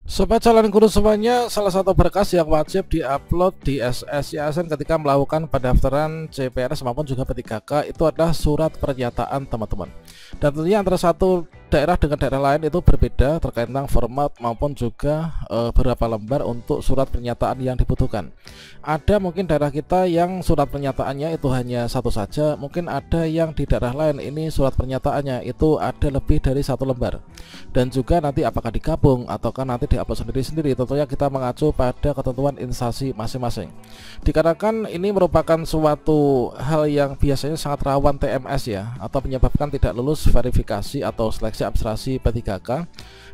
Sobat calon guru semuanya, salah satu berkas yang wajib diupload di SSYASN ketika melakukan pendaftaran CPNS maupun juga P3K itu adalah surat pernyataan teman-teman. Dan tentunya antara satu daerah dengan daerah lain itu berbeda terkait tentang format maupun juga berapa lembar untuk surat pernyataan yang dibutuhkan. Ada mungkin daerah kita yang surat pernyataannya itu hanya satu saja, mungkin ada yang di daerah lain ini surat pernyataannya itu ada lebih dari satu lembar. Dan juga nanti apakah digabung ataukah nanti diupload sendiri-sendiri, tentunya kita mengacu pada ketentuan instansi masing-masing. Dikarenakan ini merupakan suatu hal yang biasanya sangat rawan TMS ya, atau menyebabkan tidak lulus verifikasi atau seleksi administrasi P3K.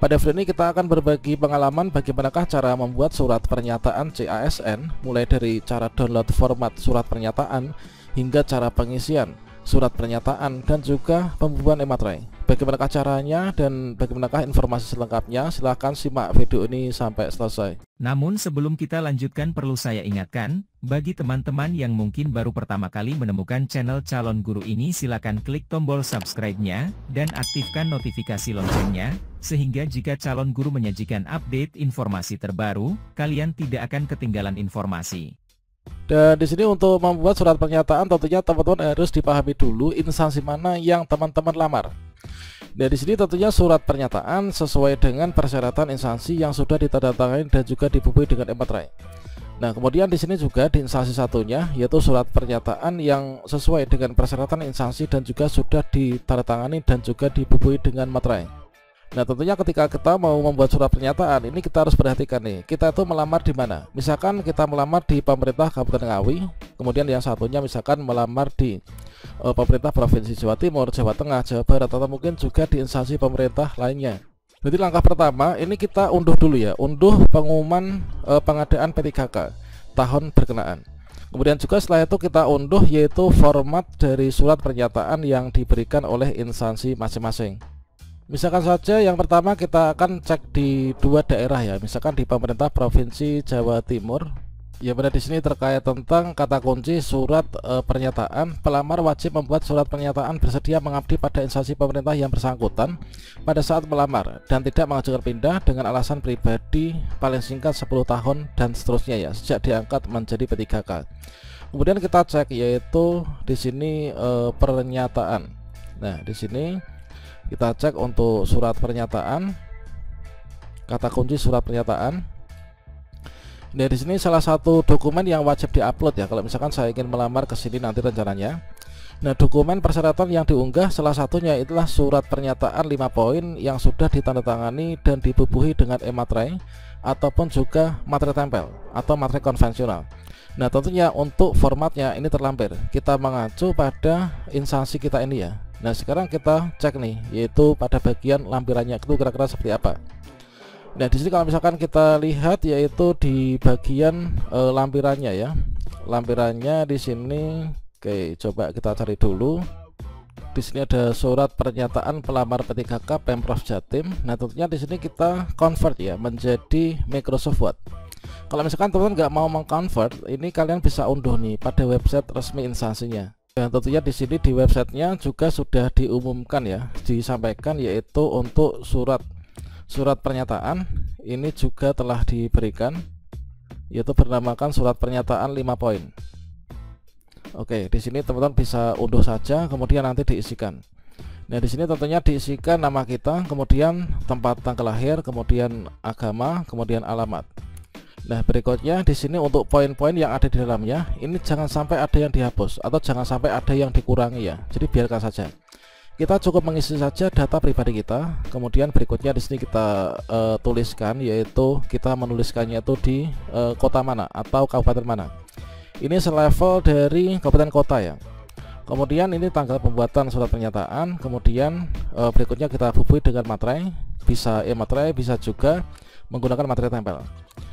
Pada video ini kita akan berbagi pengalaman bagaimanakah cara membuat surat pernyataan CASN, mulai dari cara download format surat pernyataan hingga cara pengisian surat pernyataan dan juga pembuatan e-materai. Bagaimanakah caranya dan bagaimanakah informasi selengkapnya? Silahkan simak video ini sampai selesai. Namun sebelum kita lanjutkan, perlu saya ingatkan, bagi teman-teman yang mungkin baru pertama kali menemukan channel Calon Guru ini, silakan klik tombol subscribe-nya dan aktifkan notifikasi loncengnya, sehingga jika Calon Guru menyajikan update informasi terbaru, kalian tidak akan ketinggalan informasi. Dan di sini untuk membuat surat pernyataan tentunya teman-teman harus dipahami dulu instansi mana yang teman-teman lamar. Dan di sini tentunya surat pernyataan sesuai dengan persyaratan instansi yang sudah ditandatangani dan juga dibubuhi dengan e-materai. Nah, kemudian di sini juga di instansi satunya yaitu surat pernyataan yang sesuai dengan persyaratan instansi dan juga sudah ditandatangani dan juga dibubuhi dengan materai. Nah, tentunya ketika kita mau membuat surat pernyataan ini kita harus perhatikan nih, kita itu melamar di mana. Misalkan kita melamar di pemerintah Kabupaten Ngawi, kemudian yang satunya misalkan melamar di pemerintah Provinsi Jawa Timur, Jawa Tengah, Jawa Barat, atau mungkin juga di instansi pemerintah lainnya. Jadi langkah pertama ini kita unduh dulu ya, unduh pengumuman pengadaan P3K tahun berkenaan. Kemudian juga setelah itu kita unduh yaitu format dari surat pernyataan yang diberikan oleh instansi masing-masing. Misalkan saja yang pertama kita akan cek di dua daerah ya, misalkan di pemerintah Provinsi Jawa Timur. Ya, pada di sini terkait tentang kata kunci surat pernyataan, pelamar wajib membuat surat pernyataan bersedia mengabdi pada instansi pemerintah yang bersangkutan pada saat melamar dan tidak mengajukan pindah dengan alasan pribadi paling singkat 10 tahun dan seterusnya ya, sejak diangkat menjadi P3K. Kemudian kita cek yaitu di sini pernyataan. Nah, di sini kita cek untuk surat pernyataan, kata kunci surat pernyataan. Nah, di sini salah satu dokumen yang wajib diupload ya, kalau misalkan saya ingin melamar ke sini nanti rencananya. Nah, dokumen persyaratan yang diunggah salah satunya itulah surat pernyataan 5 poin yang sudah ditandatangani dan dibubuhi dengan e-materai ataupun juga materai tempel atau materai konvensional. Nah, tentunya untuk formatnya ini terlampir, kita mengacu pada instansi kita ini ya. Nah, sekarang kita cek nih, yaitu pada bagian lampirannya itu kira-kira seperti apa. Nah, di sini kalau misalkan kita lihat yaitu di bagian lampirannya ya. Lampirannya di sini, oke, coba kita cari dulu. Di sini ada surat pernyataan pelamar P3K Pemprov Jatim. Nah, tentunya di sini kita convert ya menjadi Microsoft Word. Kalau misalkan teman-teman nggak mau mengconvert, ini kalian bisa unduh nih pada website resmi instansinya. Dan tentunya di sini di websitenya juga sudah diumumkan ya, disampaikan yaitu untuk surat pernyataan ini juga telah diberikan, yaitu bernamakan surat pernyataan 5 poin. Oke, di sini teman-teman bisa unduh saja, kemudian nanti diisikan. Nah, di sini tentunya diisikan nama kita, kemudian tempat tanggal lahir, kemudian agama, kemudian alamat. Nah, berikutnya di sini untuk poin-poin yang ada di dalamnya ini jangan sampai ada yang dihapus atau jangan sampai ada yang dikurangi ya. Jadi biarkan saja. Kita cukup mengisi saja data pribadi kita. Kemudian berikutnya di sini kita tuliskan, yaitu kita menuliskannya itu di kota mana atau kabupaten mana. Ini selevel dari kabupaten kota ya. Kemudian ini tanggal pembuatan surat pernyataan. Kemudian berikutnya kita bubuhi dengan materai, bisa e-materai, bisa juga menggunakan materai tempel.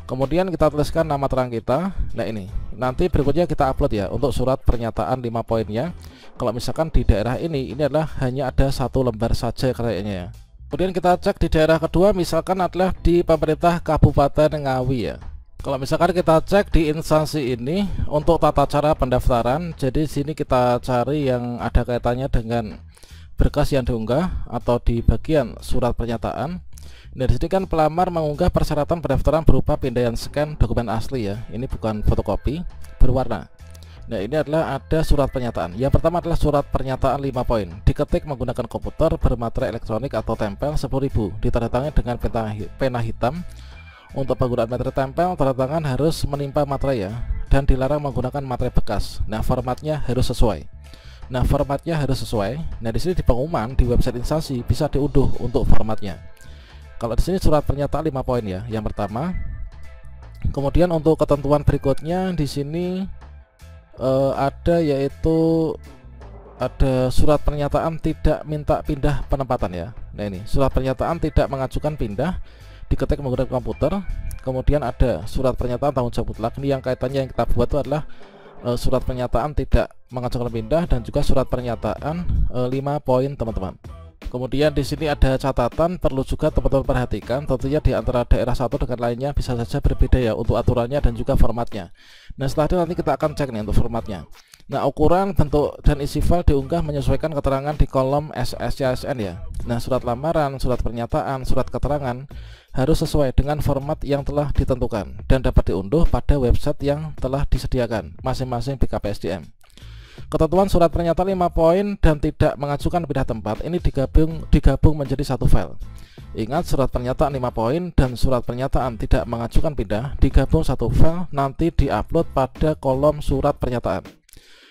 Kemudian kita tuliskan nama terang kita. Nah, ini nanti berikutnya kita upload ya untuk surat pernyataan 5 poinnya. Kalau misalkan di daerah ini adalah hanya ada 1 lembar saja kayaknya ya. Kemudian kita cek di daerah kedua, misalkan adalah di pemerintah Kabupaten Ngawi ya. Kalau misalkan kita cek di instansi ini untuk tata cara pendaftaran, jadi sini kita cari yang ada kaitannya dengan berkas yang diunggah atau di bagian surat pernyataan. Nah, di sini kan pelamar mengunggah persyaratan pendaftaran berupa pindaian scan dokumen asli ya. Ini bukan fotokopi berwarna. Nah, ini adalah ada surat pernyataan. Yang pertama adalah surat pernyataan 5 poin. Diketik menggunakan komputer bermaterai elektronik atau tempel 10.000. Ditandatangani dengan pena hitam. Untuk penggunaan materai tempel, tanda tangan harus menimpa materai ya, dan dilarang menggunakan materai bekas. Nah, formatnya harus sesuai. Nah, di sini di pengumuman di website instansi bisa diunduh untuk formatnya. Kalau di sini surat pernyataan 5 poin ya, yang pertama. Kemudian untuk ketentuan berikutnya di sini ada yaitu ada surat pernyataan tidak minta pindah penempatan ya. Nah, ini surat pernyataan tidak mengajukan pindah, diketik menggunakan komputer. Kemudian ada surat pernyataan tanggung jawab mutlak. Ini yang kaitannya yang kita buat itu adalah surat pernyataan tidak mengajukan pindah dan juga surat pernyataan 5 poin teman-teman. Kemudian di sini ada catatan perlu juga teman-teman perhatikan, tentunya di antara daerah satu dengan lainnya bisa saja berbeda ya untuk aturannya dan juga formatnya. Nah, setelah itu nanti kita akan cek nih untuk formatnya. Nah, ukuran, bentuk, dan isi file diunggah menyesuaikan keterangan di kolom SSCSN ya. Nah, surat lamaran, surat pernyataan, surat keterangan harus sesuai dengan format yang telah ditentukan dan dapat diunduh pada website yang telah disediakan masing-masing BKPSDM. Ketentuan surat pernyataan 5 poin dan tidak mengajukan pindah tempat ini digabung menjadi satu file. Ingat, surat pernyataan 5 poin dan surat pernyataan tidak mengajukan pindah digabung satu file, nanti diupload pada kolom surat pernyataan.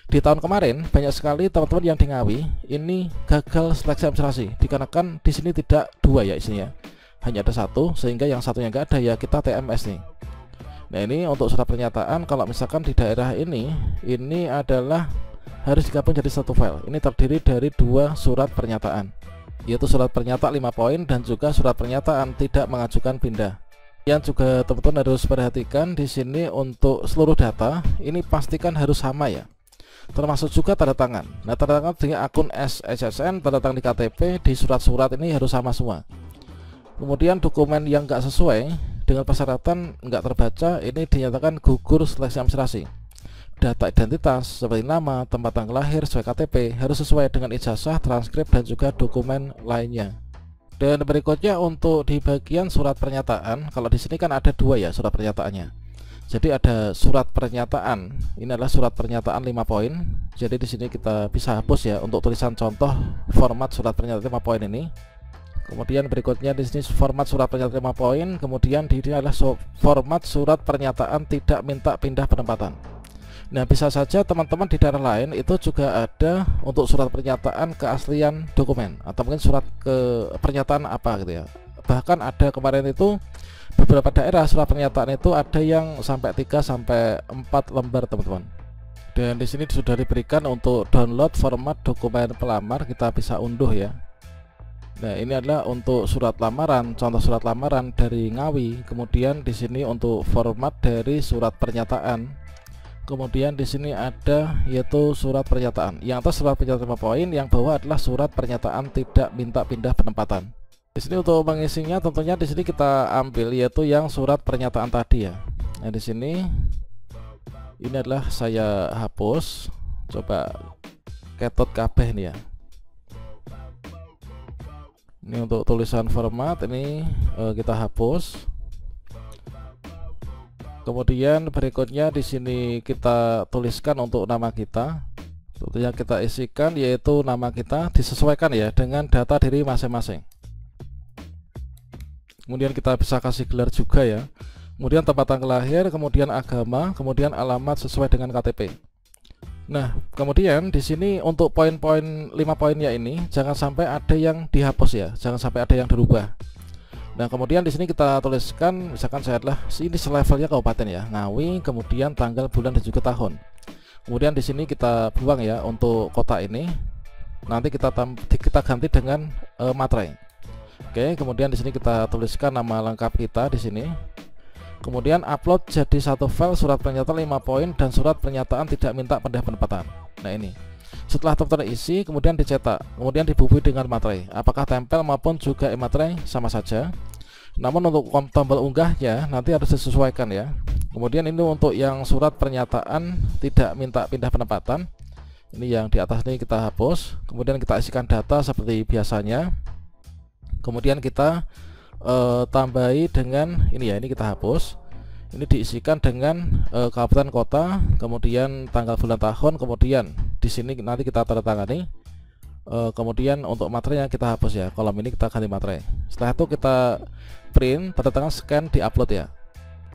Di tahun kemarin banyak sekali teman-teman yang di Ngawi ini gagal seleksi administrasi dikarenakan di sini tidak dua ya isinya, hanya ada satu, sehingga yang satunya enggak ada ya kita TMS nih. Nah, ini untuk surat pernyataan kalau misalkan di daerah ini adalah harus digabung jadi satu file. Ini terdiri dari dua surat pernyataan, yaitu surat pernyataan 5 poin dan juga surat pernyataan tidak mengajukan pindah. Yang juga teman-teman harus perhatikan di sini untuk seluruh data ini pastikan harus sama ya, termasuk juga tanda tangan. Nah, tanda tangan dengan akun SSN, tanda tangan di KTP, di surat-surat ini harus sama semua. Kemudian dokumen yang enggak sesuai dengan persyaratan enggak terbaca ini dinyatakan gugur seleksi administrasi. Data identitas seperti nama, tempat tanggal lahir sesuai KTP harus sesuai dengan ijazah, transkrip, dan juga dokumen lainnya. Dan berikutnya untuk di bagian surat pernyataan, kalau di sini kan ada dua ya surat pernyataannya. Jadi ada surat pernyataan, ini adalah surat pernyataan 5 poin. Jadi di sini kita bisa hapus ya untuk tulisan contoh format surat pernyataan 5 poin ini. Kemudian berikutnya di sini format surat pernyataan 5 poin, kemudian di sini adalah format surat pernyataan tidak minta pindah penempatan. Nah, bisa saja teman-teman di daerah lain itu juga ada untuk surat pernyataan keaslian dokumen atau mungkin surat pernyataan apa gitu ya. Bahkan ada kemarin itu beberapa daerah surat pernyataan itu ada yang sampai 3 sampai 4 lembar teman-teman. Dan di sini sudah diberikan untuk download format dokumen pelamar, kita bisa unduh ya. Nah, ini adalah untuk surat lamaran, contoh surat lamaran dari Ngawi. Kemudian di sini untuk format dari surat pernyataan. Kemudian di sini ada yaitu surat pernyataan. Yang atas surat pernyataan 5 poin, yang bawah adalah surat pernyataan tidak minta pindah penempatan. Di sini untuk mengisinya tentunya di sini kita ambil yaitu yang surat pernyataan tadi ya. Nah, di sini ini adalah saya hapus. Coba ketot kabeh nih ya. Ini untuk tulisan format ini kita hapus. Kemudian berikutnya di sini kita tuliskan untuk nama kita. Tentunya kita isikan yaitu nama kita disesuaikan ya dengan data diri masing-masing. Kemudian kita bisa kasih gelar juga ya. Kemudian tempat tanggal lahir, kemudian agama, kemudian alamat sesuai dengan KTP. Nah, kemudian di sini untuk poin-poin 5 poinnya ini jangan sampai ada yang dihapus ya, jangan sampai ada yang dirubah. Nah, kemudian di sini kita tuliskan misalkan saya adalah ini selevelnya kabupaten ya, Ngawi, kemudian tanggal, bulan, dan juga tahun. Kemudian di sini kita buang ya untuk kota ini. Nanti kita ganti dengan materai. Oke, kemudian di sini kita tuliskan nama lengkap kita di sini. Kemudian upload jadi satu file surat pernyataan 5 poin dan surat pernyataan tidak minta pindah penempatan. Nah, ini. Setelah teman-teman isi, kemudian dicetak, kemudian dibubuhi dengan materai. Apakah tempel maupun juga e-materai sama saja. Namun untuk tombol unggahnya nanti harus disesuaikan ya. Kemudian ini untuk yang surat pernyataan tidak minta pindah penempatan. Ini yang di atas ini kita hapus. Kemudian kita isikan data seperti biasanya. Kemudian kita tambahi dengan ini ya, ini kita hapus. Ini diisikan dengan kabupaten kota, kemudian tanggal bulan tahun, kemudian di sini nanti kita tanda tangani. Kemudian untuk materainya kita hapus ya, kolom ini kita ganti materai. Setelah itu kita print, tanda tangan, scan, di upload ya.